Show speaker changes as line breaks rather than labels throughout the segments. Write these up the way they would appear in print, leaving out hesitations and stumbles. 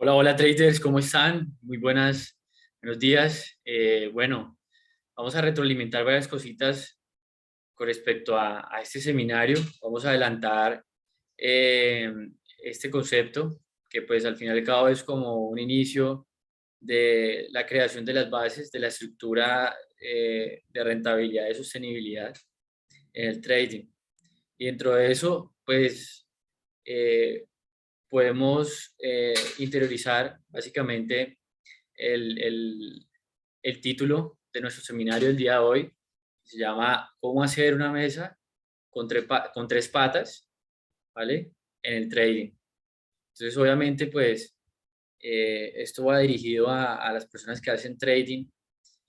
Hola, hola traders, ¿cómo están? Muy buenos días. Bueno, vamos a retroalimentar varias cositas con respecto a este seminario. Vamos a adelantar eh, este concepto que pues al final y al cabo es como un inicio de la creación de las bases de la estructura de rentabilidad y sostenibilidad en el trading. Y dentro de eso, pues eh, podemos interiorizar básicamente el, el, el título de nuestro seminario del día de hoy. Se llama ¿Cómo hacer una mesa con tres patas, ¿vale? En el trading. Entonces, obviamente, pues, esto va dirigido a las personas que hacen trading,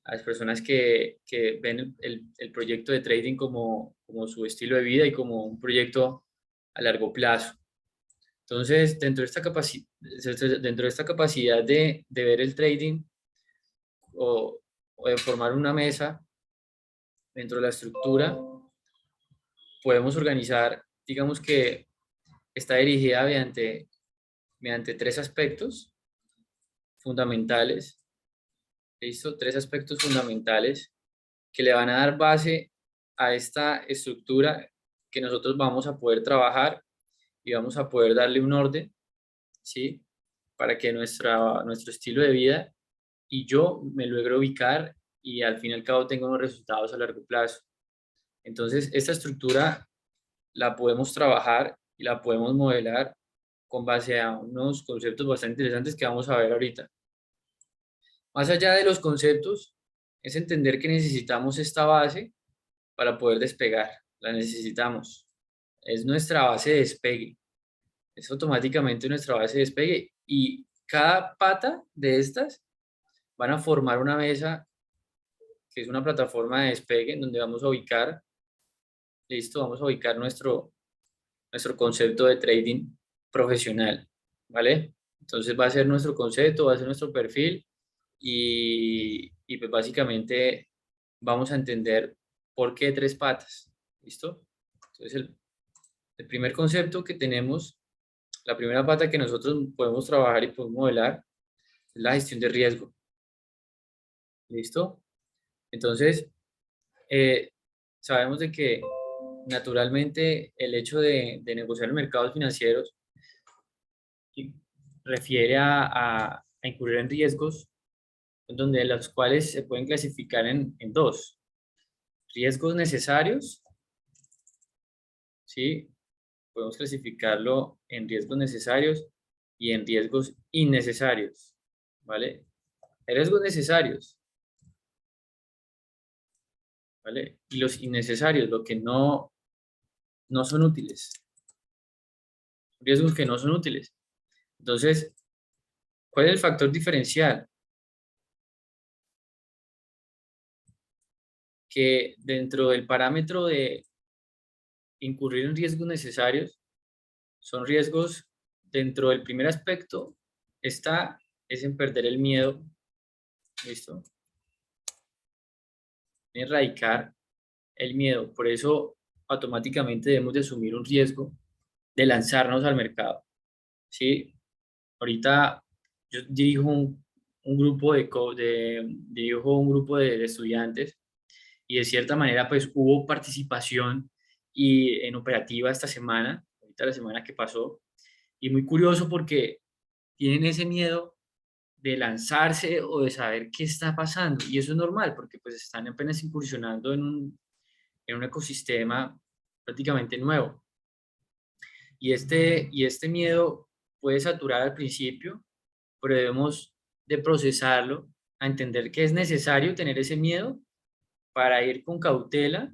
a las personas que ven el proyecto de trading como su estilo de vida y como un proyecto a largo plazo. Entonces, dentro de esta capacidad de ver el trading o de formar una mesa dentro de la estructura, podemos organizar, digamos que está dirigida mediante tres aspectos fundamentales, ¿listo? Tres aspectos fundamentales que le van a dar base a esta estructura que nosotros vamos a poder trabajar y vamos a poder darle un orden, ¿sí? Para que nuestro estilo de vida y yo me logro ubicar y al fin y al cabo tengo unos resultados a largo plazo. Entonces, esta estructura la podemos trabajar y la podemos modelar con base a unos conceptos bastante interesantes que vamos a ver ahorita. Más allá de los conceptos, es entender que necesitamos esta base para poder despegar. La necesitamos. Es nuestra base de despegue. Es automáticamente nuestra base de despegue y cada pata de estas van a formar una mesa que es una plataforma de despegue en donde vamos a ubicar, listo, vamos a ubicar nuestro concepto de trading profesional, ¿vale? Entonces va a ser nuestro concepto, va a ser nuestro perfil y pues básicamente vamos a entender por qué tres patas, ¿listo? Entonces el primer concepto que tenemos, la primera pata que nosotros podemos trabajar y podemos modelar es la gestión de riesgo, ¿listo? Entonces, eh, sabemos de que naturalmente el hecho de negociar en mercados financieros y refiere a incurrir en riesgos, donde los cuales se pueden clasificar en dos. Riesgos necesarios, ¿sí? Podemos clasificarlo en riesgos necesarios y en riesgos innecesarios, ¿vale? Riesgos necesarios, ¿vale? Y los innecesarios, lo que no son útiles. Riesgos que no son útiles. Entonces, ¿cuál es el factor diferencial? Que dentro del parámetro de incurrir en riesgos necesarios, son riesgos dentro del primer aspecto, es en perder el miedo, ¿listo? En erradicar el miedo. Por eso automáticamente debemos de asumir un riesgo de lanzarnos al mercado, ¿sí? Ahorita yo un grupo dirijo un grupo de estudiantes y de cierta manera pues hubo participación y en operativa esta semana, ahorita la semana que pasó, y muy curioso porque tienen ese miedo de lanzarse o de saber qué está pasando, y eso es normal porque pues están apenas incursionando en un ecosistema prácticamente nuevo. Y este miedo puede saturar al principio, pero debemos de procesarlo, a entender que es necesario tener ese miedo para ir con cautela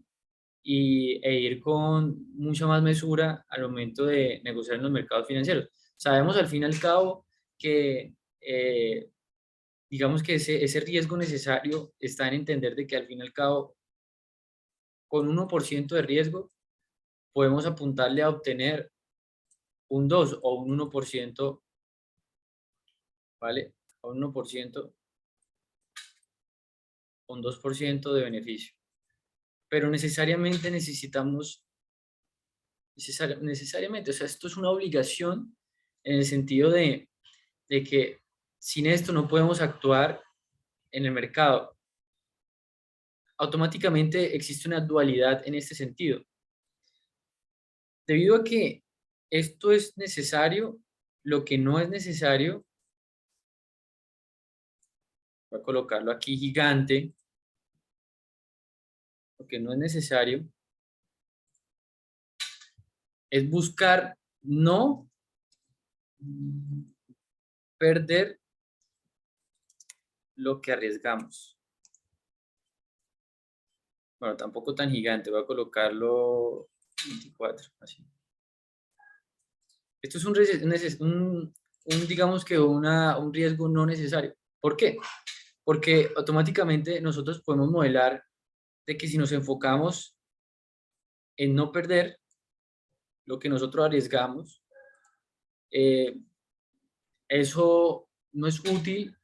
e ir con mucha más mesura al momento de negociar en los mercados financieros. Sabemos al fin y al cabo que, digamos que ese riesgo necesario está en entender de que al fin y al cabo, con 1% de riesgo, podemos apuntarle a obtener un 2 o un 1%, ¿vale? A un 1%, un 2% de beneficio. Pero necesariamente necesariamente, o sea, esto es una obligación en el sentido de de que sin esto no podemos actuar en el mercado. Automáticamente existe una dualidad en este sentido. Debido a que esto es necesario, lo que no es necesario, voy a colocarlo aquí gigante, lo que no es necesario es buscar no perder lo que arriesgamos. Bueno, tampoco tan gigante, voy a colocarlo 24, así. Esto es digamos que un riesgo no necesario. ¿Por qué? Porque automáticamente nosotros podemos modelar de que si nos enfocamos en no perder lo que nosotros arriesgamos, eh, eso no es útil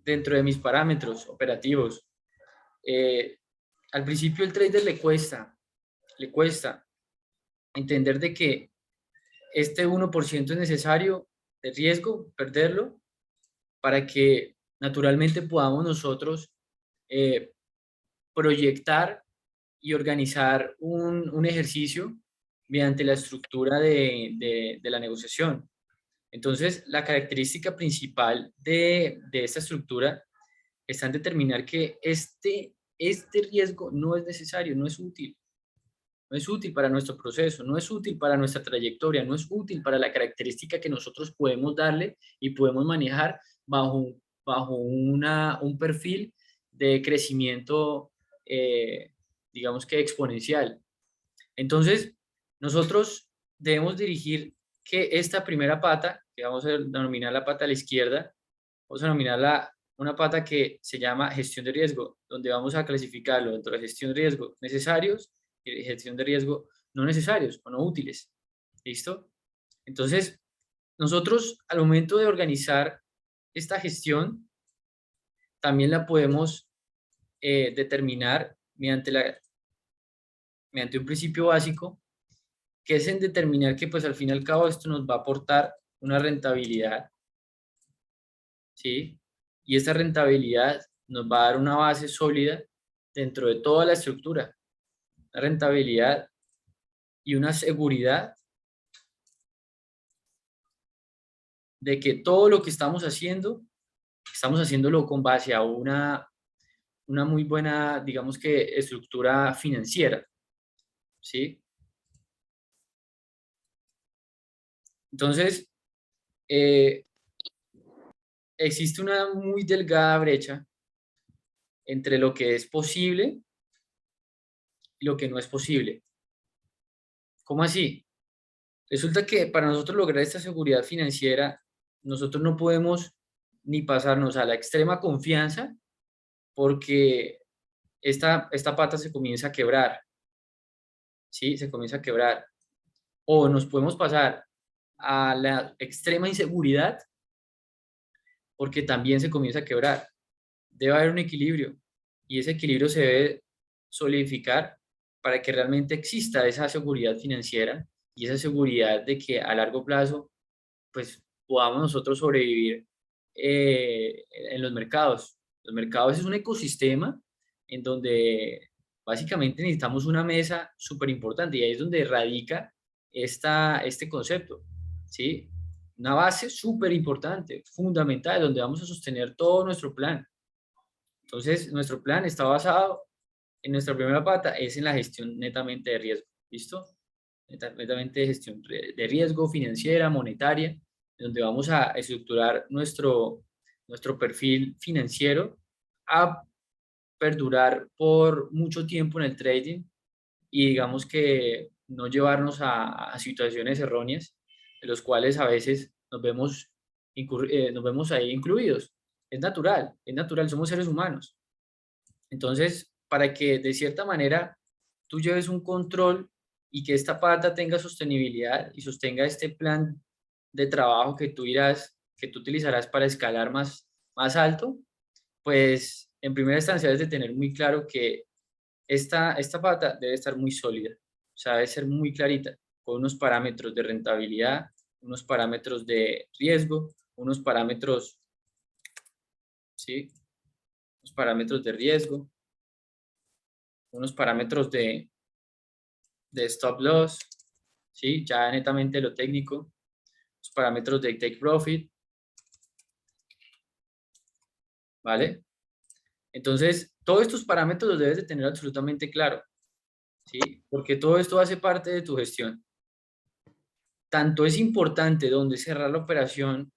dentro de mis parámetros operativos. Eh, Al principio el trader le cuesta entender de que este 1% es necesario de riesgo, perderlo, para que naturalmente podamos nosotros eh, proyectar y organizar un ejercicio mediante la estructura de la negociación. Entonces, la característica principal de esta estructura está en determinar que este riesgo no es necesario, no es útil. No es útil para nuestro proceso, no es útil para nuestra trayectoria, no es útil para la característica que nosotros podemos darle y podemos manejar bajo un perfil de crecimiento, digamos que exponencial. Entonces, nosotros debemos dirigir que esta primera pata, que vamos a denominar la pata a la izquierda, vamos a denominarla una pata que se llama gestión de riesgo, donde vamos a clasificarlo dentro de gestión de riesgo necesarios y gestión de riesgo no necesarios o no útiles. ¿Listo? Entonces, nosotros al momento de organizar esta gestión, también la podemos determinar mediante un principio básico, que es en determinar que pues al fin y al cabo esto nos va a aportar una rentabilidad, ¿sí? Y esta rentabilidad nos va a dar una base sólida dentro de toda la estructura, una rentabilidad y una seguridad de que todo lo que estamos haciéndolo con base a una muy buena, digamos que, estructura financiera, ¿sí? Entonces, eh, existe una muy delgada brecha entre lo que es posible y lo que no es posible. ¿Cómo así? Resulta que para nosotros lograr esta seguridad financiera, nosotros no podemos ni pasarnos a la extrema confianza porque esta pata se comienza a quebrar, ¿sí? Se comienza a quebrar. O nos podemos pasar a la extrema inseguridad porque también se comienza a quebrar. Debe haber un equilibrio y ese equilibrio se debe solidificar para que realmente exista esa seguridad financiera y esa seguridad de que a largo plazo pues podamos nosotros sobrevivir en los mercados. Los mercados es un ecosistema en donde básicamente necesitamos una mesa súper importante y ahí es donde radica este concepto, ¿sí? Una base súper importante, fundamental, donde vamos a sostener todo nuestro plan. Entonces, nuestro plan está basado en nuestra primera pata, es en la gestión netamente de riesgo, ¿listo? Netamente de gestión de riesgo financiera, monetaria, donde vamos a estructurar nuestro perfil financiero a perdurar por mucho tiempo en el trading y digamos que no llevarnos a situaciones erróneas en los cuales a veces nos vemos ahí incluidos. Es natural, somos seres humanos. Entonces, para que de cierta manera tú lleves un control y que esta pata tenga sostenibilidad y sostenga este plan de trabajo que tú utilizarás para escalar más alto, pues en primera instancia debes de tener muy claro que esta pata debe estar muy sólida, o sea, debe ser muy clarita, con unos parámetros de rentabilidad, unos parámetros de riesgo, unos parámetros, ¿sí? Unos parámetros de riesgo, unos parámetros de stop loss, ¿sí? Ya netamente lo técnico, los parámetros de take profit, ¿vale? Entonces, todos estos parámetros los debes de tener absolutamente claro, ¿sí? Porque todo esto hace parte de tu gestión. Tanto es importante donde cerrar la operación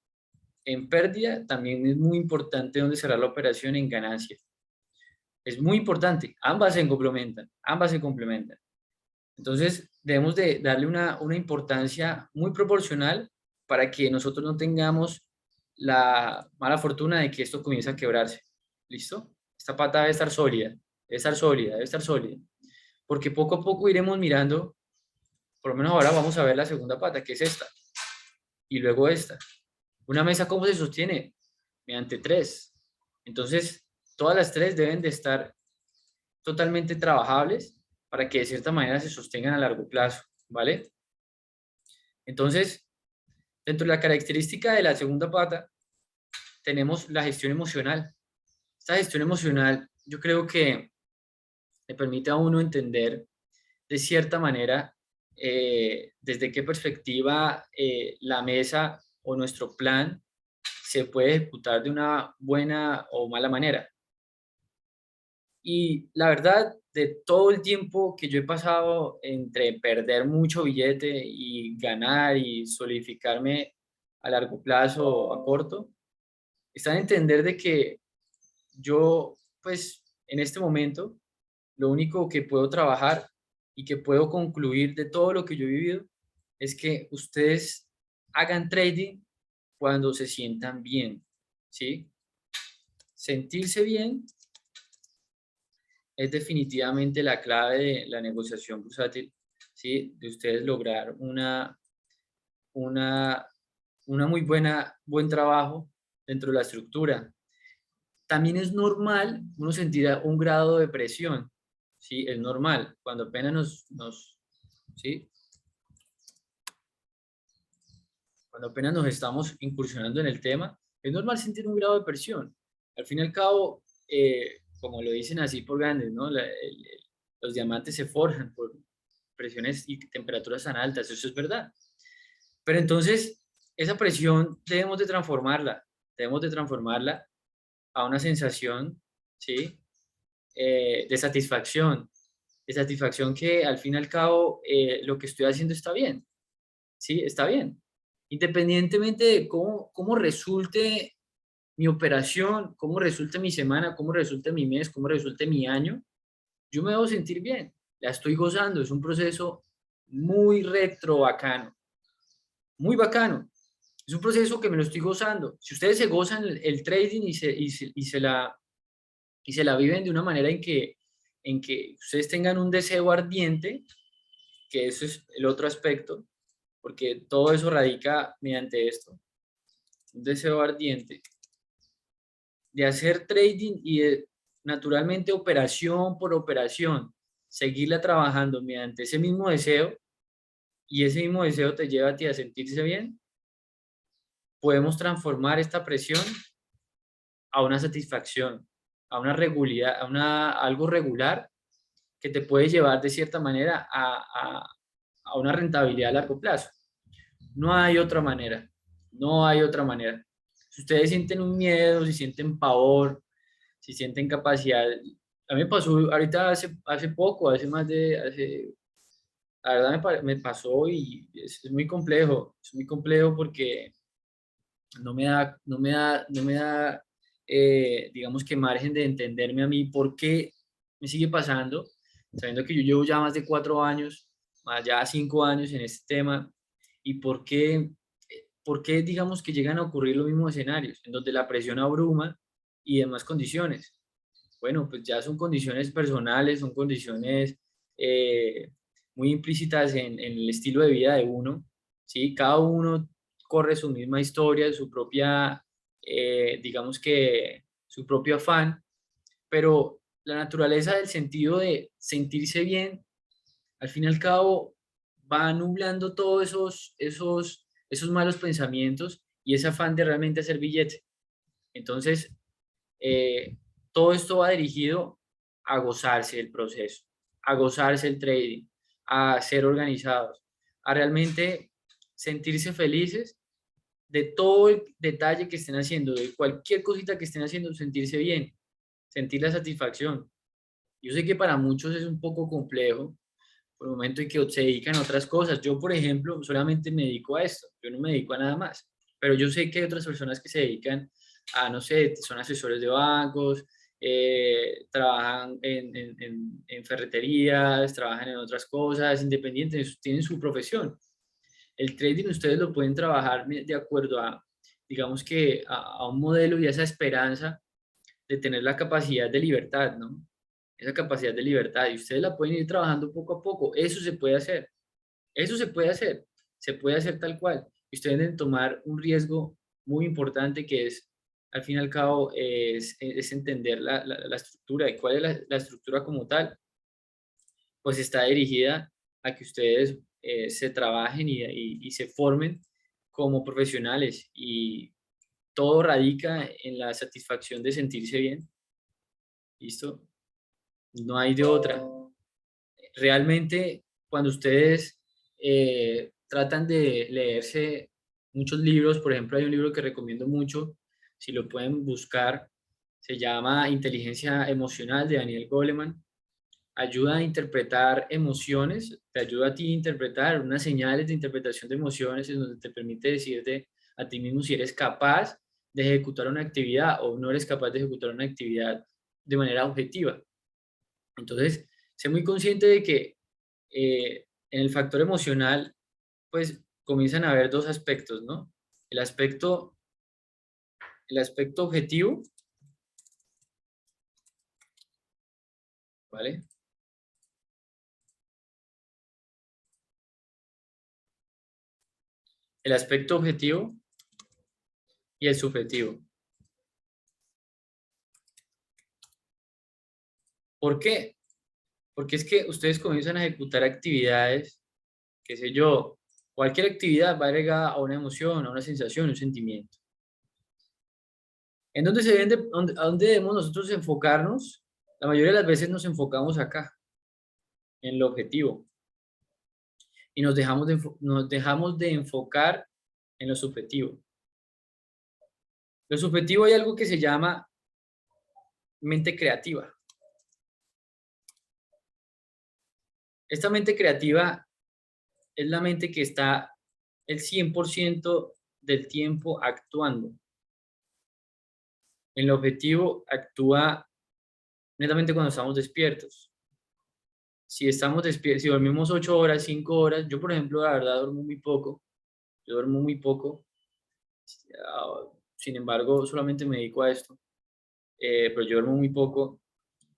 en pérdida, también es muy importante donde cerrar la operación en ganancia. Es muy importante, ambas se complementan, ambas se complementan. Entonces, debemos de darle una importancia muy proporcional para que nosotros no tengamos la mala fortuna de que esto comience a quebrarse. ¿Listo? Esta pata debe estar sólida, debe estar sólida, debe estar sólida. Porque poco a poco iremos mirando, por lo menos ahora vamos a ver la segunda pata, que es esta, y luego esta. Una mesa, ¿cómo se sostiene? Mediante tres. Entonces, todas las tres deben de estar totalmente trabajables para que de cierta manera se sostengan a largo plazo, ¿vale? Entonces, dentro de la característica de la segunda pata, tenemos la gestión emocional. Esta gestión emocional, yo creo que le permite a uno entender de cierta manera desde qué perspectiva la mesa o nuestro plan se puede ejecutar de una buena o mala manera. Y la verdad, de todo el tiempo que yo he pasado entre perder mucho billete y ganar y solidificarme a largo plazo o a corto, está en entender de que yo, pues, en este momento, lo único que puedo trabajar y que puedo concluir de todo lo que yo he vivido es que ustedes hagan trading cuando se sientan bien, ¿sí? Sentirse bien es definitivamente la clave de la negociación bursátil, ¿sí? De ustedes lograr una, una muy buen trabajo dentro de la estructura. También es normal uno sentir un grado de presión, ¿sí? Es normal. Cuando apenas ¿sí? Cuando apenas nos estamos incursionando en el tema, es normal sentir un grado de presión. Al fin y al cabo, como lo dicen así por grandes, ¿no? Los diamantes se forjan por presiones y temperaturas tan altas, eso es verdad. Pero entonces, esa presión debemos de transformarla a una sensación, ¿sí? De satisfacción que al fin y al cabo lo que estoy haciendo está bien, ¿sí? Está bien. Independientemente de cómo resulte mi operación, cómo resulte mi semana, cómo resulte mi mes, cómo resulte mi año, yo me debo sentir bien, la estoy gozando, es un proceso muy retro bacano, muy bacano. Es un proceso que me lo estoy gozando. Si ustedes se gozan el trading y se la viven de una manera en que ustedes tengan un deseo ardiente, que eso es el otro aspecto, porque todo eso radica mediante esto, un deseo ardiente de hacer trading y de, naturalmente operación por operación, seguirla trabajando mediante ese mismo deseo y ese mismo deseo te lleva a ti a sentirse bien, podemos transformar esta presión a una satisfacción, a una regularidad, a algo regular que te puede llevar de cierta manera a una rentabilidad a largo plazo. No hay otra manera, no hay otra manera. Si ustedes sienten un miedo, si sienten pavor, si sienten capacidad, a mí me pasó ahorita hace poco, la verdad me pasó y es muy complejo porque no me da, digamos que margen de entenderme a mí por qué me sigue pasando, sabiendo que yo llevo ya más de 4 años, más ya 5 años en este tema, y por qué digamos que llegan a ocurrir los mismos escenarios, en donde la presión abruma y demás condiciones. Bueno, pues ya son condiciones personales, son condiciones eh, muy implícitas en el estilo de vida de uno, ¿sí? Cada uno corre su misma historia, su propia, digamos que su propio afán, pero la naturaleza del sentido de sentirse bien, al fin y al cabo, va nublando todos esos malos pensamientos y ese afán de realmente hacer billete. Entonces, todo esto va dirigido a gozarse el proceso, a gozarse el trading, a ser organizados, a realmente sentirse felices de todo el detalle que estén haciendo, de cualquier cosita que estén haciendo, sentirse bien, sentir la satisfacción. Yo sé que para muchos es un poco complejo, por el momento en que se dedican a otras cosas. Yo, por ejemplo, solamente me dedico a esto, yo no me dedico a nada más, pero yo sé que hay otras personas que se dedican a, no sé, son asesores de bancos, trabajan en ferreterías, trabajan en otras cosas, independientes, tienen su profesión. El trading ustedes lo pueden trabajar de acuerdo a, digamos que, a un modelo y a esa esperanza de tener la capacidad de libertad, ¿no? Esa capacidad de libertad y ustedes la pueden ir trabajando poco a poco. Eso se puede hacer. Eso se puede hacer tal cual. Y ustedes deben tomar un riesgo muy importante que es, al fin y al cabo, es entender la estructura. ¿Y cuál es la estructura como tal? Pues está dirigida a que ustedes se trabajen y se formen como profesionales y todo radica en la satisfacción de sentirse bien. ¿Listo? No hay de otra. Realmente, cuando ustedes tratan de leerse muchos libros, por ejemplo, hay un libro que recomiendo mucho, si lo pueden buscar, se llama Inteligencia Emocional de Daniel Goleman. Ayuda a interpretar emociones, te ayuda a ti a interpretar unas señales de interpretación de emociones en donde te permite decirte a ti mismo si eres capaz de ejecutar una actividad o no eres capaz de ejecutar una actividad de manera objetiva. Entonces, sé muy consciente de que en el factor emocional, pues comienzan a haber dos aspectos, ¿no? El aspecto, el aspecto objetivo, ¿vale? El aspecto objetivo y el subjetivo. ¿Por qué? Porque es que ustedes comienzan a ejecutar actividades, qué sé yo, cualquier actividad va agregada a una emoción, a una sensación, un sentimiento. ¿En dónde se deben a dónde debemos nosotros enfocarnos? La mayoría de las veces nos enfocamos acá, en lo objetivo, y nos dejamos de enfocar en lo subjetivo. Lo subjetivo hay algo que se llama mente creativa. Esta mente creativa es la mente que está el 100% del tiempo actuando. En lo objetivo actúa netamente cuando estamos despiertos. Si estamos despiertos, si dormimos 8 horas, 5 horas, yo por ejemplo, la verdad duermo muy poco, yo duermo muy poco, sin embargo, solamente me dedico a esto, pero yo duermo muy poco,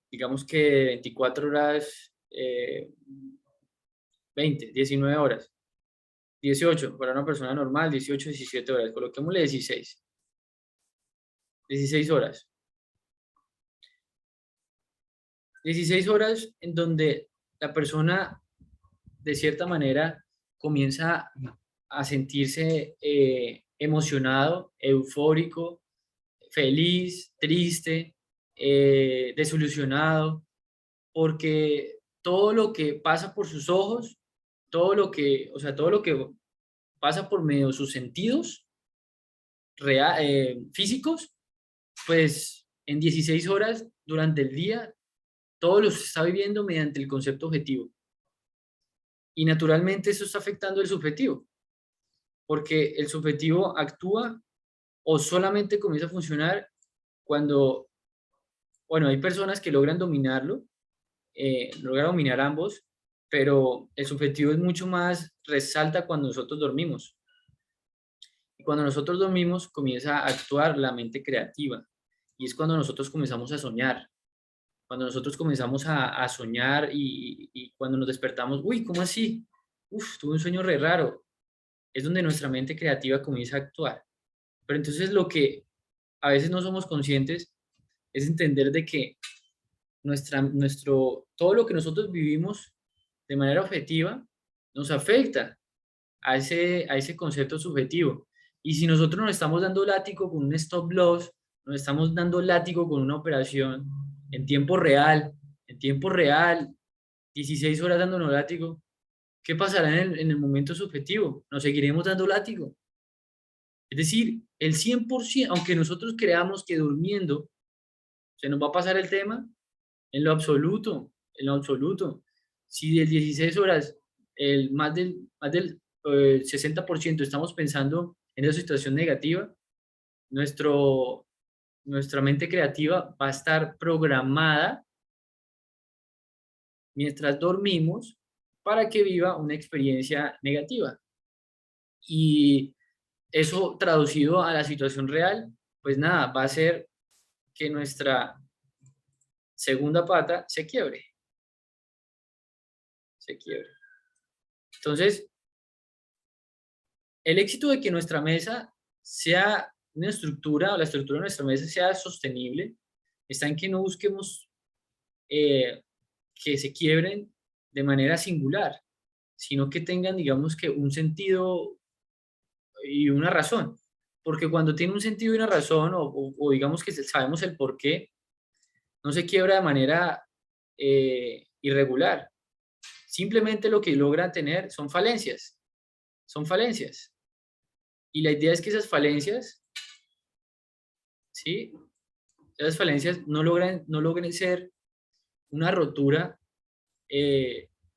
digamos que 24 horas, 20, 19 horas, 18 para una persona normal, 18, 17 horas, coloquémosle 16 horas. 16 horas en donde la persona de cierta manera comienza a sentirse emocionado, eufórico, feliz, triste, desilusionado, porque todo lo que pasa por sus ojos, todo lo que pasa por medio de sus sentidos físicos, pues en 16 horas durante el día, todo lo está viviendo mediante el concepto objetivo. Y naturalmente eso está afectando el subjetivo, porque el subjetivo actúa o solamente comienza a funcionar cuando, bueno, hay personas que logran dominarlo, logran dominar ambos, pero el subjetivo es mucho más, resalta cuando nosotros dormimos. Y cuando nosotros dormimos comienza a actuar la mente creativa y es cuando nosotros comenzamos a soñar. Cuando nosotros comenzamos a soñar y cuando nos despertamos, uy, ¿cómo así? Uf, tuve un sueño re raro. Es donde nuestra mente creativa comienza a actuar. Pero entonces lo que a veces no somos conscientes es entender de que todo lo que nosotros vivimos de manera objetiva nos afecta a ese concepto subjetivo. Y si nosotros nos estamos dando látigo con un stop loss, nos estamos dando látigo con una operación en tiempo real, 16 horas dándonos látigo, ¿qué pasará en el momento subjetivo? Nos seguiremos dando látigo. Es decir, el 100%, aunque nosotros creamos que durmiendo se nos va a pasar el tema, en lo absoluto, en lo absoluto. Si de 16 horas, más del 60% estamos pensando en esa situación negativa, nuestro, nuestra mente creativa va a estar programada mientras dormimos para que viva una experiencia negativa. Y eso traducido a la situación real, pues nada, va a ser que nuestra segunda pata se quiebre, se quiebre. Entonces, el éxito de que nuestra mesa sea una estructura o la estructura de nuestra mesa sea sostenible está en que no busquemos que se quiebren de manera singular, sino que tengan, digamos que, un sentido y una razón. Porque cuando tiene un sentido y una razón, o digamos que sabemos el por qué, no se quiebra de manera irregular. Simplemente lo que logra tener son falencias, son falencias. Y la idea es que esas falencias, ¿sí? Esas falencias no logren ser una rotura,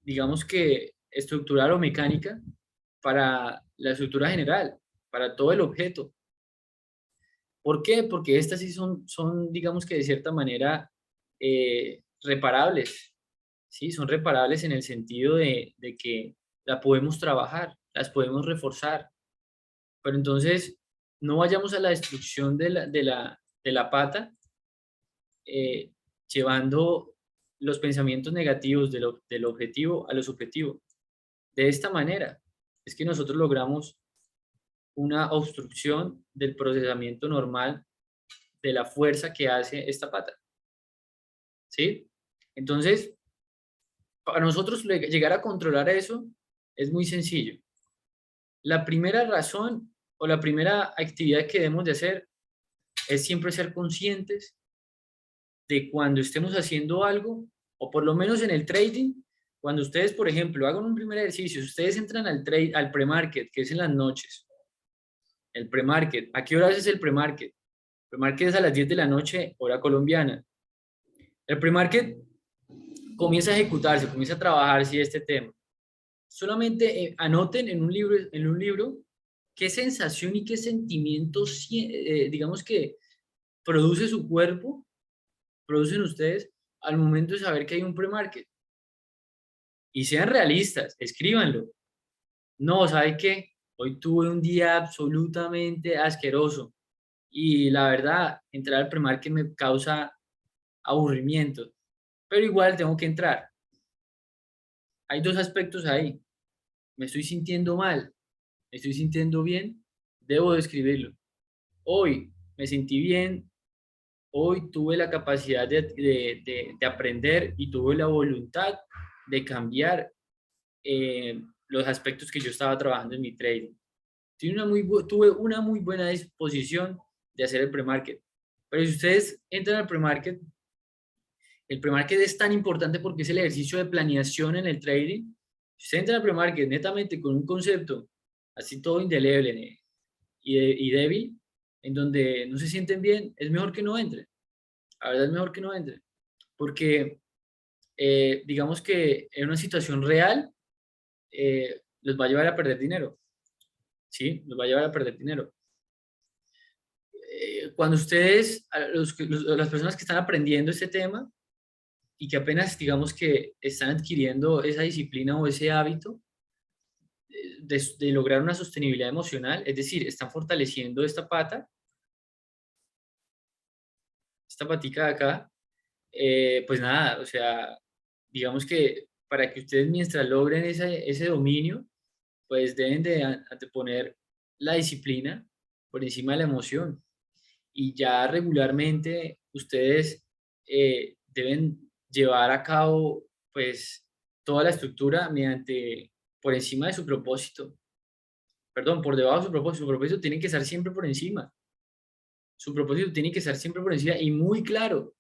digamos que estructural o mecánica para la estructura general, para todo el objeto. ¿Por qué? Porque estas sí son digamos que de cierta manera, reparables, ¿sí? Son reparables en el sentido de que la podemos trabajar, las podemos reforzar. Pero entonces, no vayamos a la destrucción de la pata, eh, llevando los pensamientos negativos del objetivo a lo subjetivo. De esta manera es que nosotros logramos una obstrucción del procesamiento normal de la fuerza que hace esta pata, ¿sí? Entonces, para nosotros llegar a controlar eso es muy sencillo. La primera razón o la primera actividad que debemos de hacer es siempre ser conscientes de cuando estemos haciendo algo, o por lo menos en el trading, cuando ustedes, por ejemplo, hagan un primer ejercicio, ustedes entran al pre-market, que es en las noches, el pre-market. ¿A qué horas es el pre-market? El pre-market es a las 10 de la noche, hora colombiana. El pre-market comienza a ejecutarse, comienza a trabajarse este tema. Solamente anoten en un libro qué sensación y qué sentimiento, digamos que produce su cuerpo, producen ustedes al momento de saber que hay un pre-market. Y sean realistas, escríbanlo. No, ¿sabe qué? Hoy tuve un día absolutamente asqueroso y la verdad, entrar al pre-market me causa aburrimiento, pero igual tengo que entrar. Hay dos aspectos ahí. Me estoy sintiendo mal, me estoy sintiendo bien, debo de escribirlo. Hoy me sentí bien, hoy tuve la capacidad de aprender y tuve la voluntad de cambiar los aspectos que yo estaba trabajando en mi trading. Tuve una muy buena disposición de hacer el pre-market. Pero si ustedes entran al pre-market, el pre-market es tan importante porque es el ejercicio de planeación en el trading. Si usted entra al pre-market netamente con un concepto así todo indeleble y débil, en donde no se sienten bien, es mejor que no entren. La verdad es mejor que no entren. Porque digamos que en una situación real los va a llevar a perder dinero. ¿Sí? Los va a llevar a perder dinero. Cuando ustedes, las personas que están aprendiendo este tema y que apenas digamos que están adquiriendo esa disciplina o ese hábito de lograr una sostenibilidad emocional, es decir, están fortaleciendo esta pata, esta patica de acá, pues nada, o sea, digamos que para que ustedes mientras logren ese dominio, pues deben de anteponer la disciplina por encima de la emoción. Y ya regularmente ustedes deben llevar a cabo pues toda la estructura por encima de su propósito. perdón, por debajo de su propósito tiene que estar siempre por encima. Su propósito tiene que estar siempre por encima y muy claro,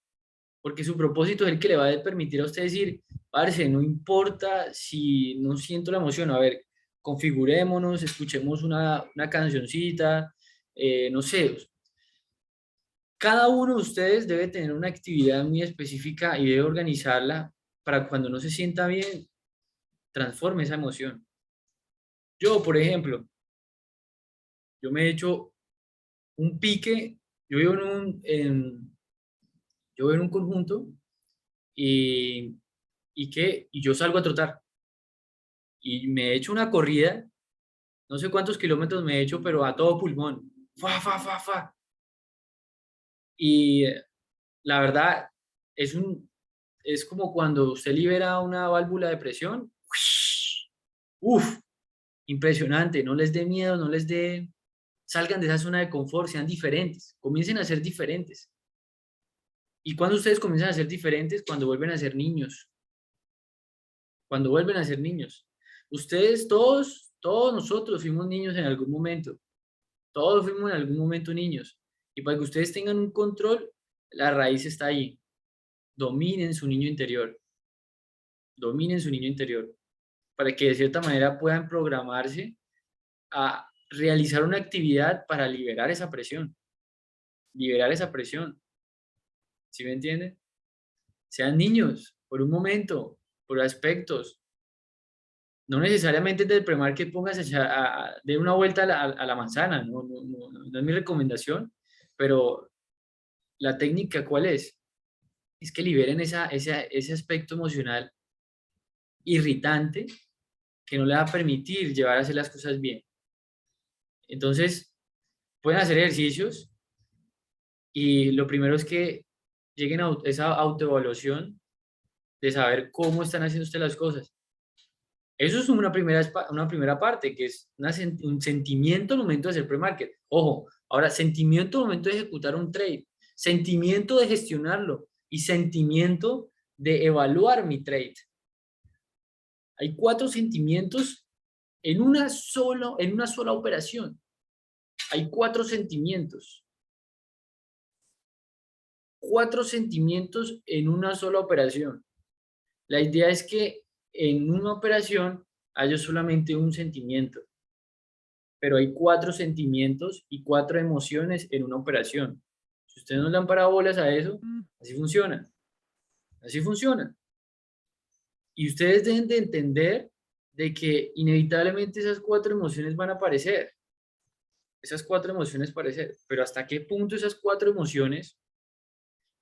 porque su propósito es el que le va a permitir a usted decir, parce, no importa si no siento la emoción, a ver, configurémonos, escuchemos una cancioncita, no sé, cada uno de ustedes debe tener una actividad muy específica y debe organizarla para cuando no se sienta bien, transforme esa emoción. Yo, por ejemplo, yo me he hecho un pique, yo vivo yo vivo en un conjunto y, y yo salgo a trotar y me he hecho una corrida, no sé cuántos kilómetros me he hecho, pero a todo pulmón. Fa, fa, fa, fa. Y la verdad, es como cuando usted libera una válvula de presión. Uf, impresionante. No les dé miedo, no les dé. Salgan de esa zona de confort, sean diferentes, comiencen a ser diferentes. Y cuando ustedes comienzan a ser diferentes, cuando vuelven a ser niños, cuando vuelven a ser niños. Ustedes, todos nosotros fuimos niños en algún momento. Todos fuimos en algún momento niños. Y para que ustedes tengan un control, la raíz está ahí. Dominen su niño interior. Dominen su niño interior. Para que de cierta manera puedan programarse a realizar una actividad para liberar esa presión. Liberar esa presión. ¿Sí me entienden? Sean niños, por un momento, por aspectos. No necesariamente del premar que pongas de una vuelta a la manzana, no es mi recomendación, pero la técnica, ¿cuál es? Es que liberen ese aspecto emocional irritante que no le va a permitir llevar a hacer las cosas bien. Entonces, pueden hacer ejercicios y lo primero es que lleguen a esa autoevaluación de saber cómo están haciendo ustedes las cosas. Eso es una primera parte, que es un sentimiento al momento de hacer pre-market. Ojo, ahora, sentimiento al momento de ejecutar un trade, sentimiento de gestionarlo y sentimiento de evaluar mi trade. Hay 4 sentimientos en una sola operación. Hay 4 sentimientos. 4 sentimientos en una sola operación. La idea es que en una operación haya solamente un sentimiento, pero hay 4 sentimientos y 4 emociones en una operación. Si ustedes no le dan parabolas a eso, así funciona. Así funciona. Y ustedes deben de entender de que inevitablemente esas 4 emociones van a aparecer. Esas 4 emociones aparecer. Pero hasta qué punto esas 4 emociones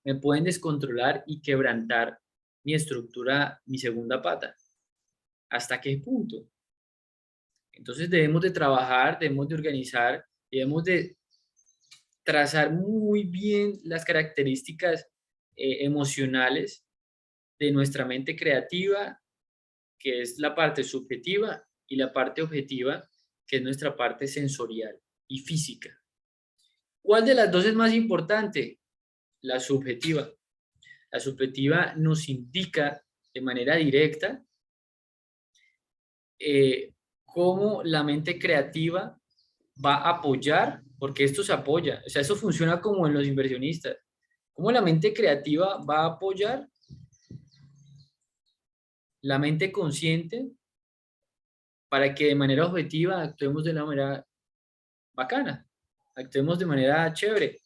me pueden descontrolar y quebrantar mi estructura, mi segunda pata. ¿Hasta qué punto? Entonces debemos de trabajar, debemos de organizar, debemos de trazar muy bien las características emocionales de nuestra mente creativa, que es la parte subjetiva, y la parte objetiva, que es nuestra parte sensorial y física. ¿Cuál de las dos es más importante? La subjetiva. La subjetiva nos indica de manera directa cómo la mente creativa va a apoyar, porque esto se apoya, o sea, eso funciona como en los inversionistas, cómo la mente creativa va a apoyar la mente consciente para que de manera objetiva actuemos de la manera bacana, actuemos de manera chévere,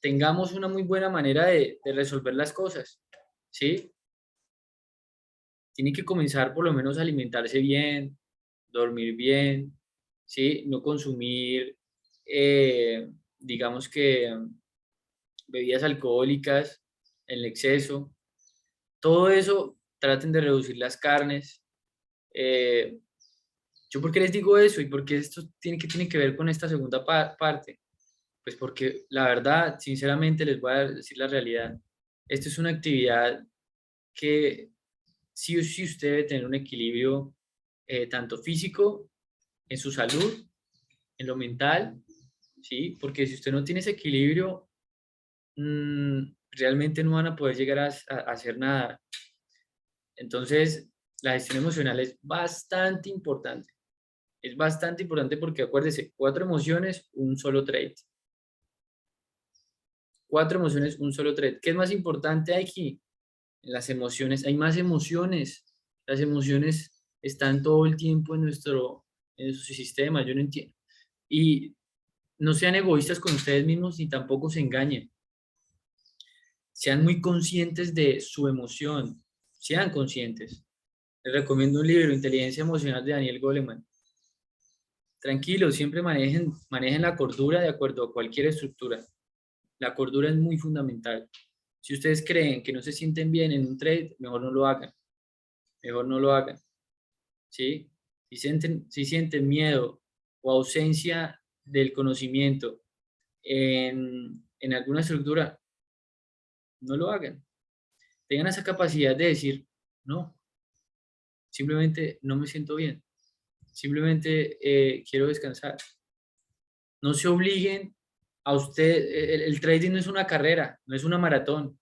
tengamos una muy buena manera de resolver las cosas, ¿sí? Tiene que comenzar por lo menos a alimentarse bien, dormir bien, ¿sí? No consumir, digamos que bebidas alcohólicas en exceso. Todo eso, traten de reducir las carnes. Eh, ¿Yo por qué les digo eso? ¿Y por qué esto tiene que ver con esta segunda parte? Pues porque la verdad, sinceramente, les voy a decir la realidad. Esto es una actividad que sí o sí usted debe tener un equilibrio tanto físico, en su salud, en lo mental, ¿sí? Porque si usted no tiene ese equilibrio, realmente no van a poder llegar a hacer nada. Entonces, la gestión emocional es bastante importante. Es bastante importante porque acuérdese, 4 emociones, un solo trade. 4 emociones, un solo trade. ¿Qué es más importante aquí? En las emociones, hay más emociones. Las emociones están todo el tiempo en su sistema, yo no entiendo. Y no sean egoístas con ustedes mismos ni tampoco se engañen. Sean muy conscientes de su emoción. Sean conscientes. Les recomiendo un libro, Inteligencia Emocional de Daniel Goleman. Tranquilos, siempre manejen la cordura de acuerdo a cualquier estructura. La cordura es muy fundamental. Si ustedes creen que no se sienten bien en un trade, mejor no lo hagan. Mejor no lo hagan. ¿Sí? Si sienten miedo o ausencia del conocimiento en alguna estructura, no lo hagan. Tengan esa capacidad de decir, no, simplemente no me siento bien. Simplemente quiero descansar. No se obliguen a usted. El trading no es una carrera, no es una maratón.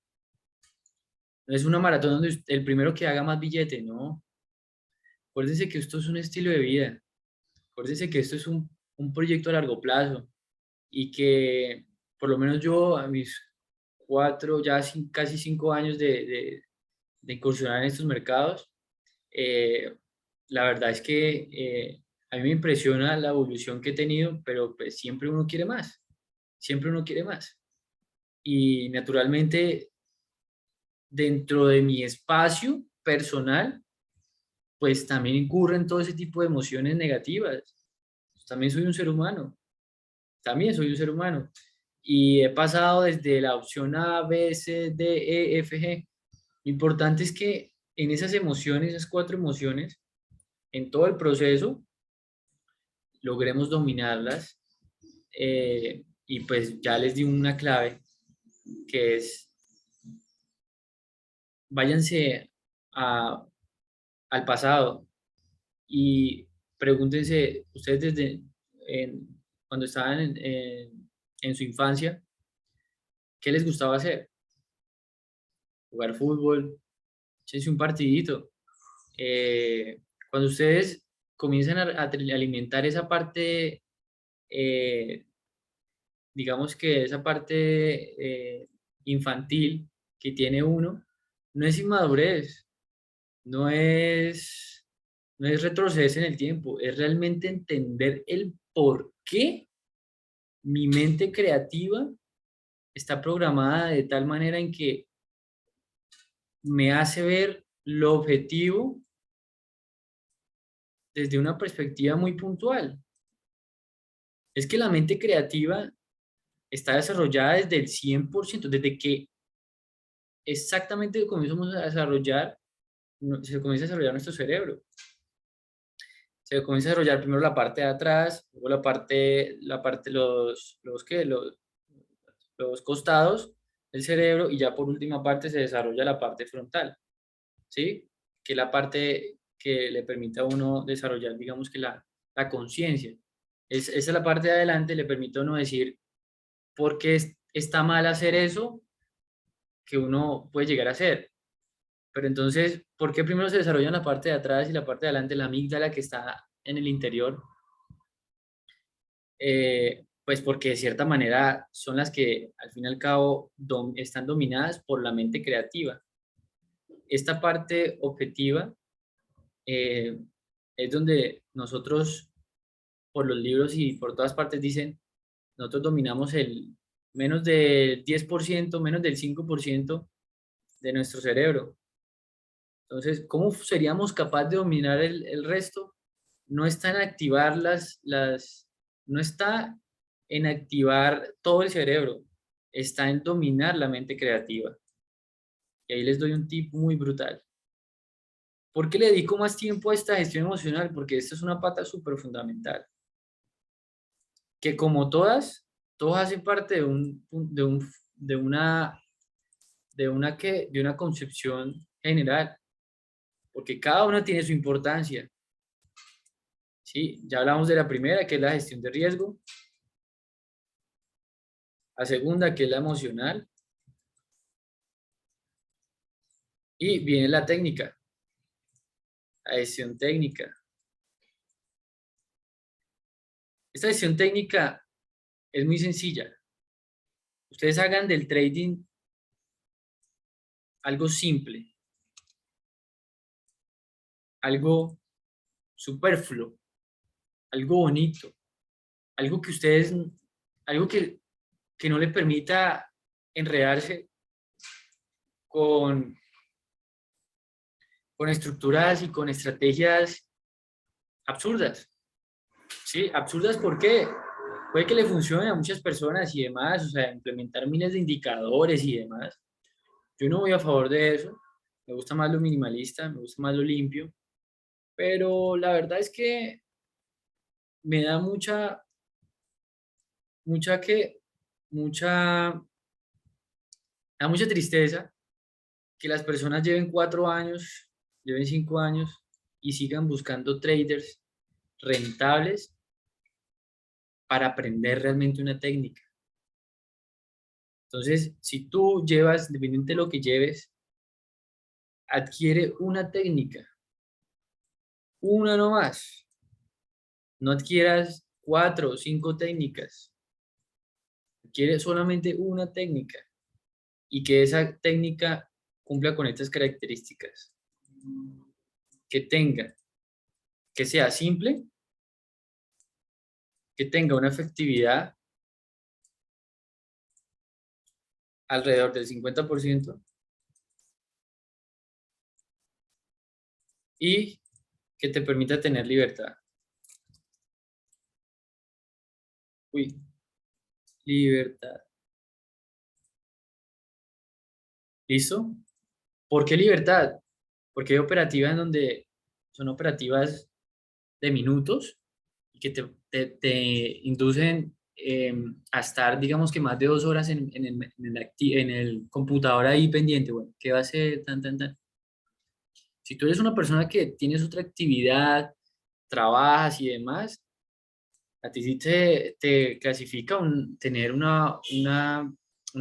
No es una maratón donde el primero que haga más billete, no. Acuérdense que esto es un estilo de vida. Acuérdense que esto es un proyecto a largo plazo y que por lo menos yo a mis 4, ya casi 5 años de incursionar en estos mercados, eh, la verdad es que a mí me impresiona la evolución que he tenido, pero pues siempre uno quiere más, siempre uno quiere más. Y naturalmente dentro de mi espacio personal, pues también incurren todo ese tipo de emociones negativas. También soy un ser humano, también soy un ser humano. Y he pasado desde la opción A, B, C, D, E, F, G. Lo importante es que en esas emociones, esas 4 emociones, en todo el proceso, logremos dominarlas. Y pues ya les di una clave, que es váyanse a- al pasado y pregúntense, ustedes cuando estaban en su infancia, ¿qué les gustaba hacer? Jugar fútbol, echense un partidito. Eh, Cuando ustedes comienzan a alimentar esa parte, eh, digamos que esa parte infantil que tiene uno, no es inmadurez, no es, no es retroceder en el tiempo, es realmente entender el por qué mi mente creativa está programada de tal manera en que me hace ver lo objetivo desde una perspectiva muy puntual. Es que la mente creativa está desarrollada desde el 100%, desde que exactamente comenzamos a desarrollar, se comienza a desarrollar nuestro cerebro. Se comienza a desarrollar primero la parte de atrás, luego los costados del cerebro y ya por última parte se desarrolla la parte frontal, ¿sí? Que es la parte que le permite a uno desarrollar, digamos que la conciencia. Esa es la parte de adelante, le permite a uno decir por qué está mal hacer eso que uno puede llegar a hacer. Pero entonces, ¿por qué primero se desarrolla la parte de atrás y la parte de adelante, la amígdala que está en el interior? Pues porque de cierta manera son las que al fin y al cabo están dominadas por la mente creativa. Esta parte objetiva eh, es donde nosotros, por los libros y por todas partes dicen, nosotros dominamos el menos del 10%, menos del 5% de nuestro cerebro. Entonces, ¿cómo seríamos capaces de dominar el resto? No está en activar no está en activar todo el cerebro, está en dominar la mente creativa. Y ahí les doy un tip muy brutal. ¿Por qué le dedico más tiempo a esta gestión emocional? Porque esta es una pata súper fundamental. Que como todos hacen parte de una, de una concepción general, porque cada una tiene su importancia. ¿Sí? Ya hablamos de la primera, que es la gestión de riesgo, la segunda, que es la emocional, y viene la técnica, la gestión técnica. Esta decisión técnica es muy sencilla. Ustedes hagan del trading algo simple, algo superfluo, algo bonito, algo que ustedes, algo que no le permita enredarse con, con estructuras y con estrategias absurdas. ¿Sí? Absurdas, ¿por qué? Puede que le funcione a muchas personas y demás, o sea, implementar miles de indicadores y demás. Yo no voy a favor de eso. Me gusta más lo minimalista, me gusta más lo limpio, pero la verdad es que me da mucha que, mucha, da mucha tristeza que las personas lleven 4 años, lleven 5 años y sigan buscando traders rentables para aprender realmente una técnica. Entonces, si tú llevas, dependiente de lo que lleves, adquiere una técnica, una no más. No adquieras 4 o 5 técnicas. Adquiere solamente una técnica y que esa técnica cumpla con estas características. Que tenga, que sea simple, que tenga una efectividad alrededor del 50% y que te permita tener libertad. Uy, libertad. ¿Listo? ¿Por qué libertad? Porque hay operativas en donde son operativas de minutos y que te inducen a estar, digamos que más de 2 horas en el computador ahí pendiente. Bueno, ¿qué va a hacer? Tan, tan, tan. Si tú eres una persona que tienes otra actividad, trabajas y demás, a ti sí te clasifica tener una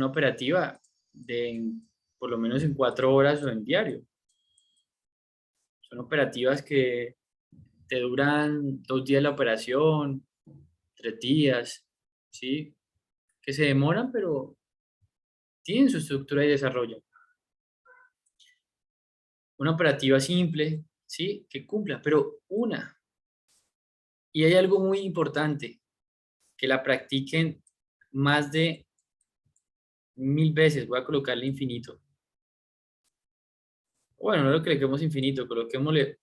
operativa de por lo menos en 4 horas o en diario. Son operativas que te duran 2 días la operación, 3 días, ¿sí? Que se demoran, pero tienen su estructura y desarrollo. Una operativa simple, ¿sí? Que cumpla, pero una. Y hay algo muy importante, que la practiquen más de 1000 veces. Voy a colocarle infinito. Bueno, no lo coloquemos infinito, coloquémosle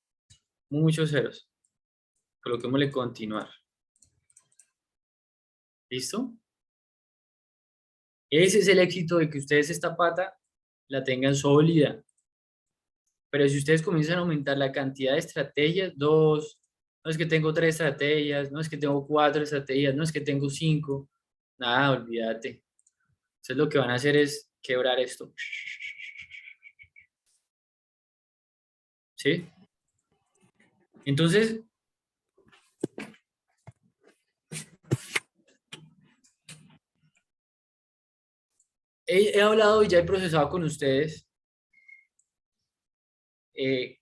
muchos ceros. Coloquémosle continuar. ¿Listo? Ese es el éxito de que ustedes esta pata la tengan sólida. Pero si ustedes comienzan a aumentar la cantidad de estrategias, dos, no es que tengo 3 estrategias, no es que tengo 4 estrategias, no es que tengo 5, nada, olvídate. Entonces lo que van a hacer es quebrar esto. ¿Sí? Entonces, he hablado y ya he procesado con ustedes eh,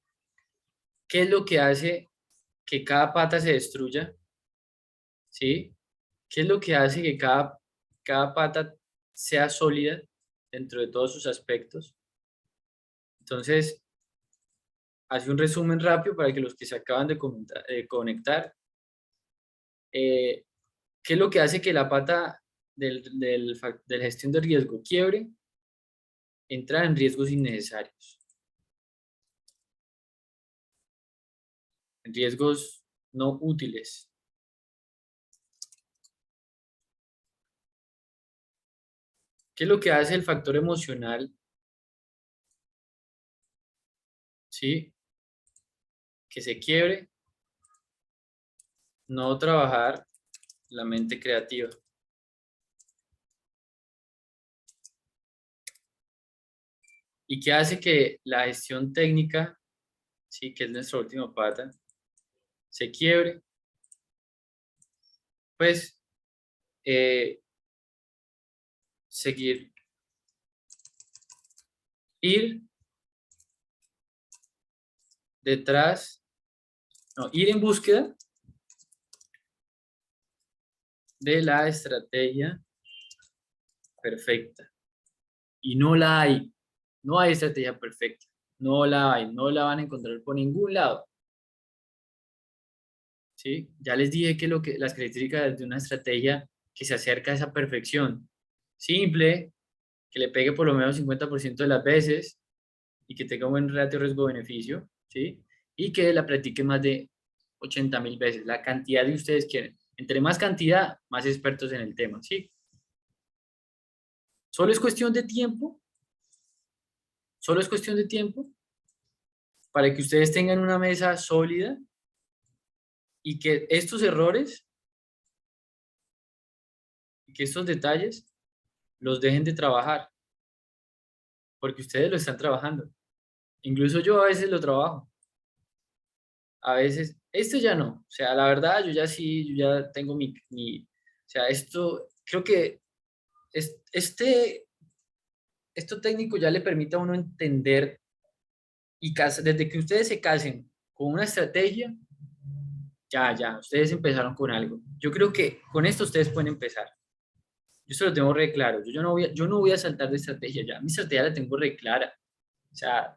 qué es lo que hace que cada pata se destruya, ¿sí? ¿Qué es lo que hace que cada pata sea sólida dentro de todos sus aspectos? Entonces, hace un resumen rápido para que los que se acaban de conectar, eh, ¿qué es lo que hace que la pata del gestión de riesgo quiebre? Entrar en riesgos innecesarios, en riesgos no útiles. ¿Qué es lo que hace el factor emocional? ¿Sí? Que se quiebre, no trabajar la mente creativa. ¿Y qué hace que la gestión técnica, sí, que es nuestra última pata, se quiebre? Pues eh, seguir, ir detrás, no, ir en búsqueda de la estrategia perfecta. Y no la hay. No hay estrategia perfecta. No la hay. No la van a encontrar por ningún lado. ¿Sí? Ya les dije que, las características de una estrategia que se acerca a esa perfección. Simple, que le pegue por lo menos 50% de las veces y que tenga un buen ratio riesgo-beneficio, ¿sí? Y que la practique más de 80.000 veces, la cantidad de ustedes quieren. Entre más cantidad, más expertos en el tema, ¿sí? Solo es cuestión de tiempo, solo es cuestión de tiempo para que ustedes tengan una mesa sólida y que estos errores y que estos detalles los dejen de trabajar, porque ustedes lo están trabajando. Incluso yo a veces lo trabajo, a veces, esto ya no, o sea, la verdad, yo ya sí, yo ya tengo o sea, esto, creo que esto técnico ya le permite a uno entender y desde que ustedes se casen con una estrategia, ya, ustedes empezaron con algo. Yo creo que con esto ustedes pueden empezar. Yo se lo tengo re claro. Yo no voy a saltar de estrategia ya. Mi estrategia la tengo re clara. O sea,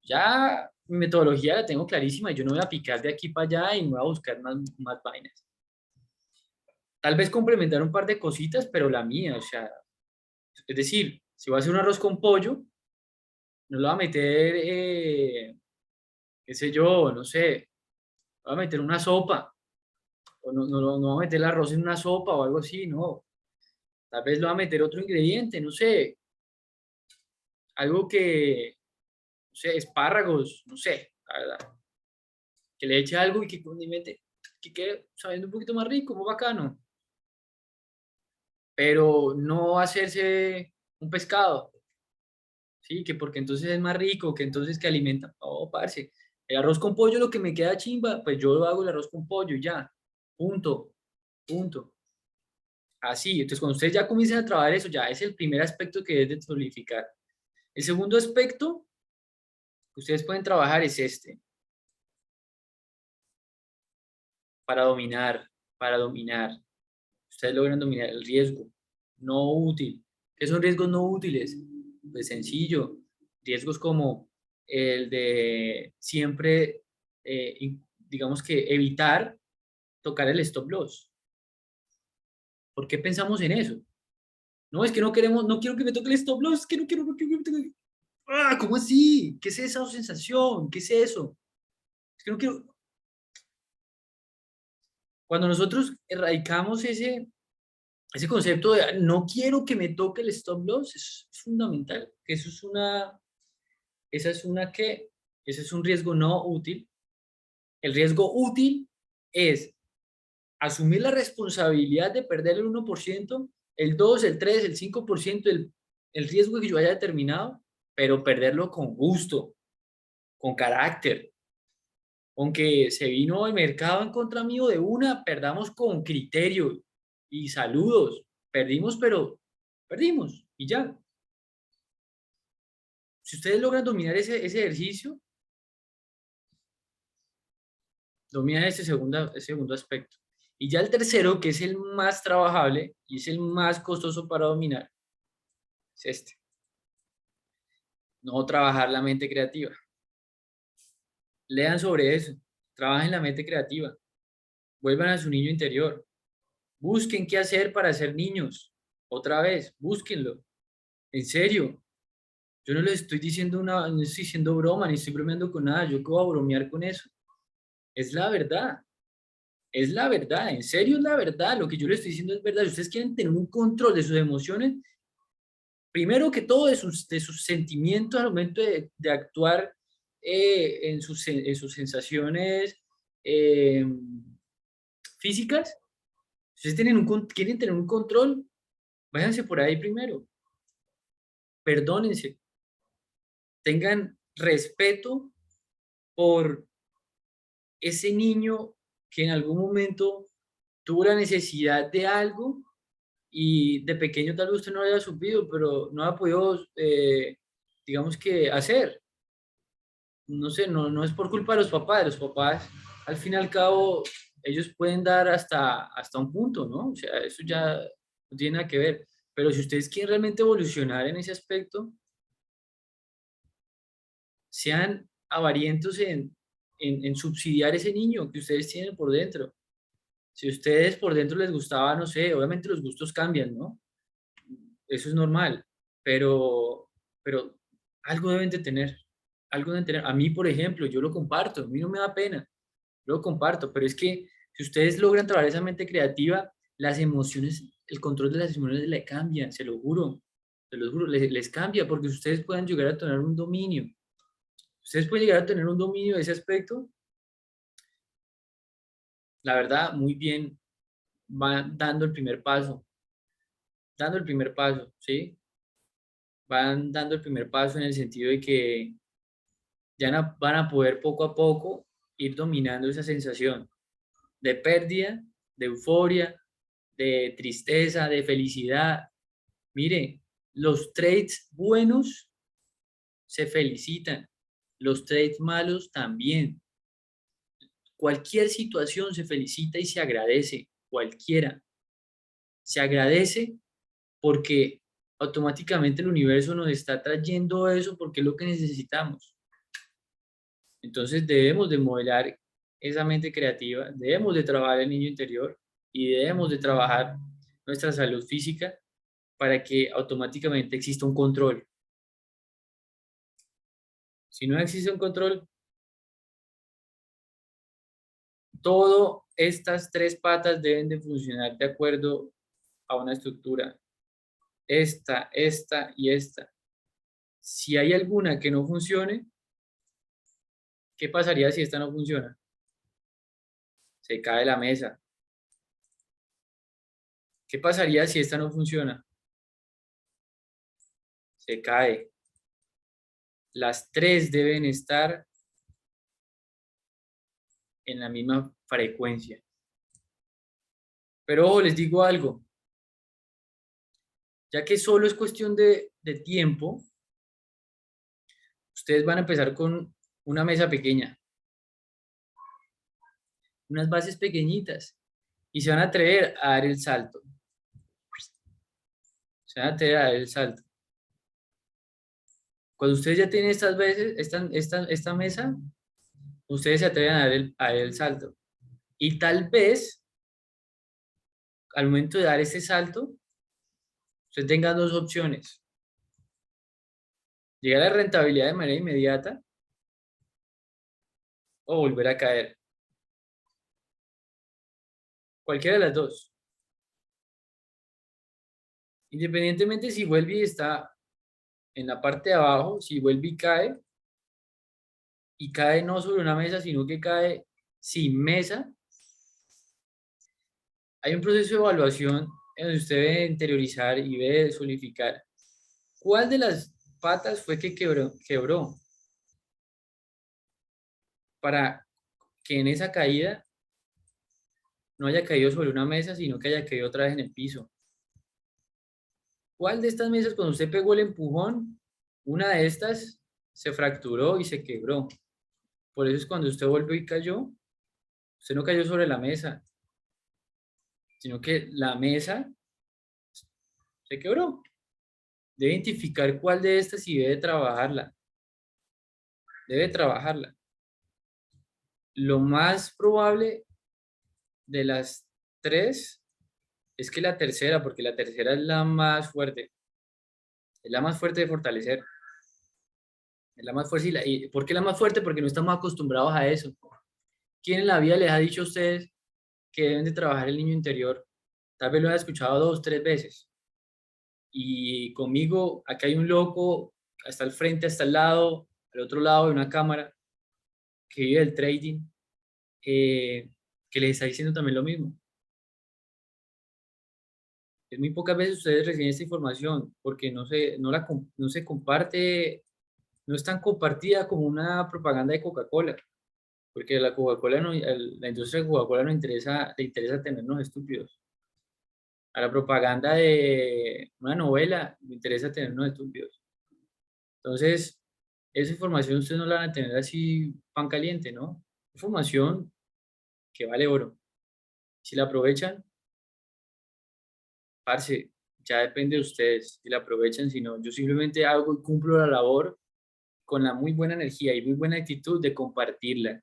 ya mi metodología la tengo clarísima y yo no voy a picar de aquí para allá y no voy a buscar más vainas. Tal vez complementar un par de cositas, pero la mía, o sea, es decir, si voy a hacer un arroz con pollo, no lo voy a meter, qué sé yo, no sé, voy a meter una sopa, o no voy a meter el arroz en una sopa o algo así, no. Tal vez lo voy a meter otro ingrediente, no sé, algo que, no sé, espárragos, no sé, la verdad. Que le eche algo y que condimente, que quede sabiendo un poquito más rico, más bacano. Pero no hacerse un pescado, ¿sí? Que porque entonces es más rico, que entonces que alimenta. Oh, parce. El arroz con pollo lo que me queda chimba, pues yo lo hago el arroz con pollo y ya. Punto, punto. Así, entonces cuando ustedes ya comiencen a trabajar eso, ya es el primer aspecto que deben de solidificar. El segundo aspecto que ustedes pueden trabajar es este, para dominar, para dominar. Ustedes logran dominar el riesgo no útil. ¿Qué son riesgos no útiles? Pues sencillo, riesgos como el de siempre, digamos que evitar tocar el stop loss. ¿Por qué pensamos en eso? No, es que no queremos, no quiero que me toque el stop loss, es que no quiero, no quiero que me toque. Ah, ¿cómo así? ¿Qué es esa sensación? ¿Qué es eso? Es que no quiero. Cuando nosotros erradicamos ese concepto de no quiero que me toque el stop loss, es fundamental. Que eso es esa es una que, ese es un riesgo no útil. El riesgo útil es asumir la responsabilidad de perder el 1%, el 2, el 3, el 5% el riesgo que yo haya determinado, pero perderlo con gusto, con carácter. Aunque se vino el mercado en contra mío de una, perdamos con criterio y saludos. Perdimos, pero perdimos y ya. Si ustedes logran dominar ese ejercicio, dominan ese segundo aspecto. Y ya el tercero, que es el más trabajable y es el más costoso para dominar, es este. No trabajar la mente creativa. Lean sobre eso. Trabajen la mente creativa. Vuelvan a su niño interior. Busquen qué hacer para ser niños. Otra vez, búsquenlo. En serio. Yo no les estoy diciendo no estoy diciendo broma, ni estoy bromeando con nada. Yo qué voy a bromear con eso. Es la verdad. Es la verdad. En serio es la verdad. Lo que yo les estoy diciendo es verdad. Si ustedes quieren tener un control de sus emociones, primero que todo de sus sentimientos al momento de actuar en sus sensaciones eh, físicas, si ustedes quieren tener un control, váyanse por ahí primero, perdónense, tengan respeto por ese niño que en algún momento tuvo la necesidad de algo y de pequeño tal vez usted no lo haya supido, pero no ha podido, digamos que, hacer. No sé, no es por culpa de los papás al fin y al cabo ellos pueden dar hasta un punto, ¿no? O sea, eso ya no tiene nada que ver. Pero si ustedes quieren realmente evolucionar en ese aspecto, sean avarientos en subsidiar ese niño que ustedes tienen por dentro. Si a ustedes por dentro les gustaba, no sé, obviamente los gustos cambian, ¿no? Eso es normal, pero algo deben de tener, algo deben tener. A mí, por ejemplo, yo lo comparto, a mí no me da pena, lo comparto, pero es que si ustedes logran trabajar esa mente creativa, las emociones, el control de las emociones le cambia, se lo juro, les cambia, porque ustedes pueden llegar a tener un dominio. Ustedes pueden llegar a tener un dominio de ese aspecto, la verdad, muy bien, van dando el primer paso, ¿sí? Van dando el primer paso en el sentido de que ya van a poder poco a poco ir dominando esa sensación de pérdida, de euforia, de tristeza, de felicidad. Mire, los trades buenos se felicitan, los trades malos también. Cualquier situación se felicita y se agradece, cualquiera. Se agradece porque automáticamente el universo nos está trayendo eso porque es lo que necesitamos. Entonces debemos de modelar esa mente creativa, debemos de trabajar el niño interior y debemos de trabajar nuestra salud física para que automáticamente exista un control. Si no existe un control, todas estas tres patas deben de funcionar de acuerdo a una estructura. Esta y esta. Si hay alguna que no funcione, ¿qué pasaría si esta no funciona? Se cae la mesa. ¿Qué pasaría si esta no funciona? Se cae. Las tres deben estar en la misma frecuencia. Pero ojo, les digo algo, ya que solo es cuestión de tiempo, ustedes van a empezar con una mesa pequeña, unas bases pequeñitas, y se van a atrever a dar el salto. Se van a atrever a dar el salto. Cuando ustedes ya tienen estas veces, esta mesa, ustedes se atreven a dar el salto. Y tal vez, al momento de dar ese salto, ustedes tengan dos opciones. Llegar a la rentabilidad de manera inmediata o volver a caer. Cualquiera de las dos. Independientemente si vuelve y está en la parte de abajo, si vuelve y cae no sobre una mesa, sino que cae sin mesa, hay un proceso de evaluación en donde usted debe interiorizar y debe solidificar. ¿Cuál de las patas fue que quebró? Para que en esa caída no haya caído sobre una mesa, sino que haya caído otra vez en el piso. ¿Cuál de estas mesas, cuando usted pegó el empujón, una de estas se fracturó y se quebró? Por eso es cuando usted volvió y cayó, usted no cayó sobre la mesa, sino que la mesa se quebró. Debe identificar cuál de estas y debe trabajarla. Debe trabajarla. Lo más probable de las tres es que la tercera, porque la tercera es la más fuerte, es la más fuerte de fortalecer. Es la más fuerte. ¿Por qué la más fuerte? Porque no estamos acostumbrados a eso. ¿Quién en la vida les ha dicho a ustedes que deben de trabajar el niño interior? Tal vez lo han escuchado dos, tres veces. Y conmigo, acá hay un loco, hasta el frente, hasta el lado, al otro lado de una cámara, que vive del trading, que les está diciendo también lo mismo. Es muy pocas veces ustedes reciben esta información porque no se comparte, no es tan compartida como una propaganda de Coca-Cola, porque la Coca-Cola no, la industria de Coca-Cola no interesa, le interesa tenernos estúpidos. A la propaganda de una novela le interesa tenernos estúpidos. Entonces, esa información ustedes no la van a tener así pan caliente, ¿no? Información que vale oro. Si la aprovechan, parce, ya depende de ustedes si la aprovechan, si no, yo simplemente hago y cumplo la labor con la muy buena energía y muy buena actitud de compartirla.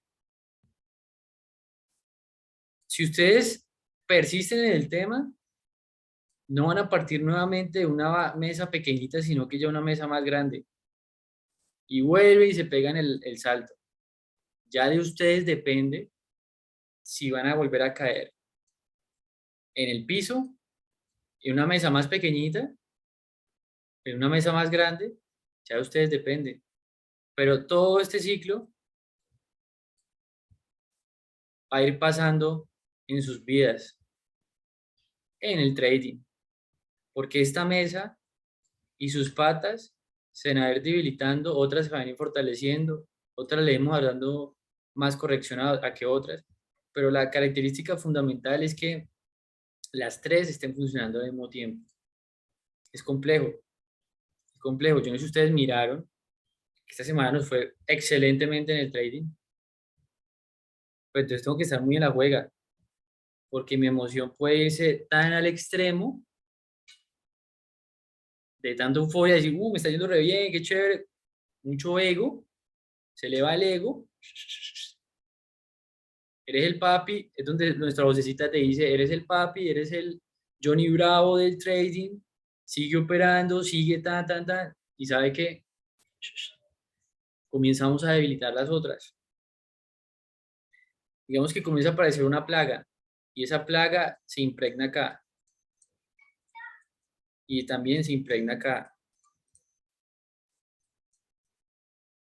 Si ustedes persisten en el tema, no van a partir nuevamente de una mesa pequeñita, sino que ya una mesa más grande. Y vuelve y se pegan el salto. Ya de ustedes depende si van a volver a caer en el piso, en una mesa más pequeñita, en una mesa más grande, ya de ustedes depende. Pero todo este ciclo va a ir pasando en sus vidas, en el trading, porque esta mesa y sus patas se van a ir debilitando, otras se van a ir fortaleciendo, otras le hemos dando más corrección a que otras, pero la característica fundamental es que las tres estén funcionando al mismo tiempo. Es complejo, es complejo. Yo no sé si ustedes miraron que esta semana nos fue excelentemente en el trading, pues entonces tengo que estar muy en la juega, porque mi emoción puede irse tan al extremo de tanta euforia, decir, me está yendo re bien, qué chévere, mucho ego, se eleva el ego, eres el papi, es donde nuestra vocecita te dice, eres el papi, eres el Johnny Bravo del trading, sigue operando, sigue tan, y sabe que comenzamos a debilitar las otras. Digamos que comienza a aparecer una plaga, y esa plaga se impregna acá, y también se impregna acá.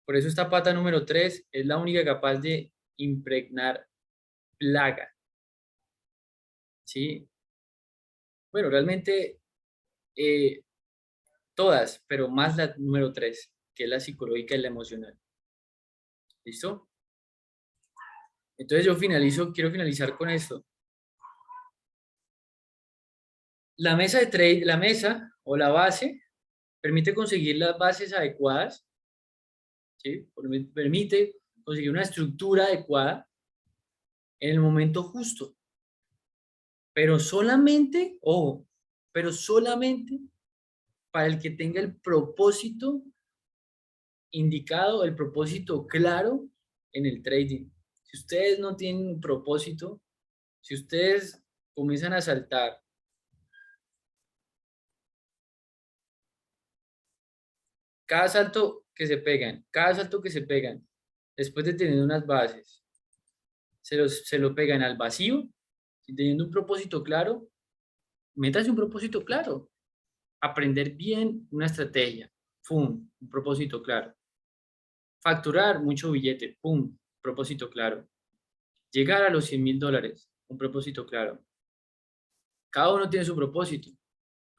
Por eso esta pata número 3 es la única capaz de impregnar plaga, ¿sí? Bueno, realmente eh, todas, pero más la número 3 que es la psicológica y la emocional. ¿Listo? Entonces yo quiero finalizar con esto. La mesa de trade, la mesa o la base permite conseguir las bases adecuadas, ¿sí? Permite conseguir una estructura adecuada en el momento justo, pero solamente, ojo, pero solamente para el que tenga el propósito indicado, el propósito claro en el trading. Si ustedes no tienen un propósito, si ustedes comienzan a saltar cada salto que se pegan, después de tener unas bases, se lo pegan al vacío, sin teniendo un propósito claro, métase un propósito claro, aprender bien una estrategia, ¡pum! Un propósito claro. Facturar mucho billete, ¡pum! Propósito claro. Llegar a los $100,000, un propósito claro. Cada uno tiene su propósito.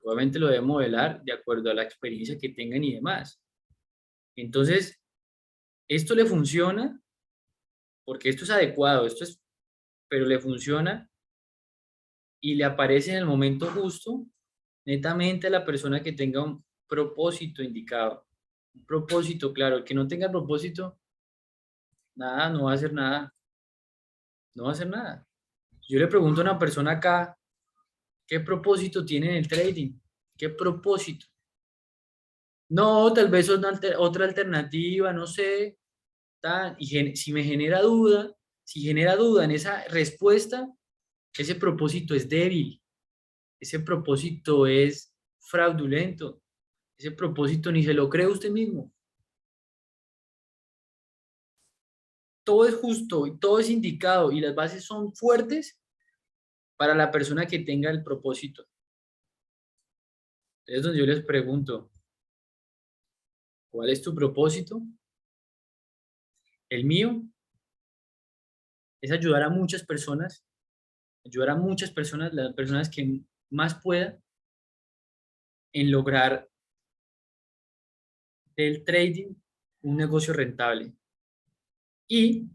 Obviamente lo deben modelar de acuerdo a la experiencia que tengan y demás. Entonces, esto le funciona porque esto es adecuado, pero le funciona y le aparece en el momento justo, netamente a la persona que tenga un propósito indicado, un propósito claro. El que no tenga propósito, nada, no va a hacer nada, no va a hacer nada. Yo le pregunto a una persona acá, ¿qué propósito tiene en el trading? ¿Qué propósito? No, tal vez otra alternativa, no sé. Si me genera duda, si genera duda en esa respuesta, ese propósito es débil, ese propósito es fraudulento, ese propósito ni se lo cree usted mismo. Todo es justo y todo es indicado y las bases son fuertes para la persona que tenga el propósito. Es donde yo les pregunto, ¿cuál es tu propósito? El mío es ayudar a muchas personas, las personas que más puedan, en lograr del trading un negocio rentable y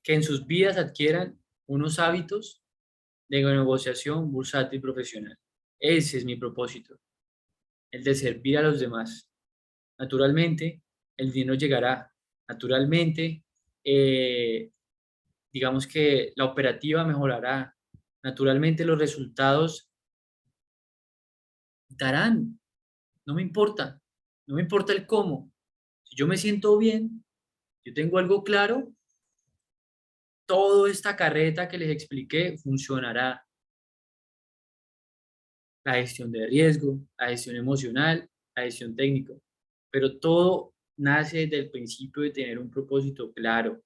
que en sus vidas adquieran unos hábitos de negociación bursátil profesional. Ese es mi propósito, el de servir a los demás. Naturalmente, el dinero llegará. Naturalmente, digamos que la operativa mejorará. naturalmente los resultados darán. No me importa, no me importa el cómo. Si yo me siento bien, yo tengo algo claro, toda esta carreta que les expliqué funcionará. La gestión de riesgo, la gestión emocional, la gestión técnica, pero todo nace desde el principio de tener un propósito claro.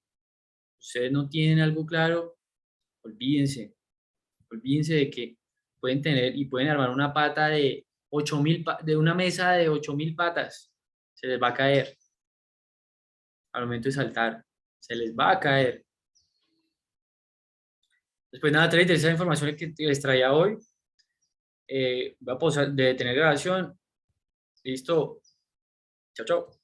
Ustedes no tienen algo claro, olvídense, olvídense de que pueden tener y pueden armar una pata de 8.000, de una mesa de 8.000 patas, se les va a caer al momento de saltar, se les va a caer. Después nada, trae esa información que les traía hoy. Voy a pausar de tener grabación. Listo. Chao, chao.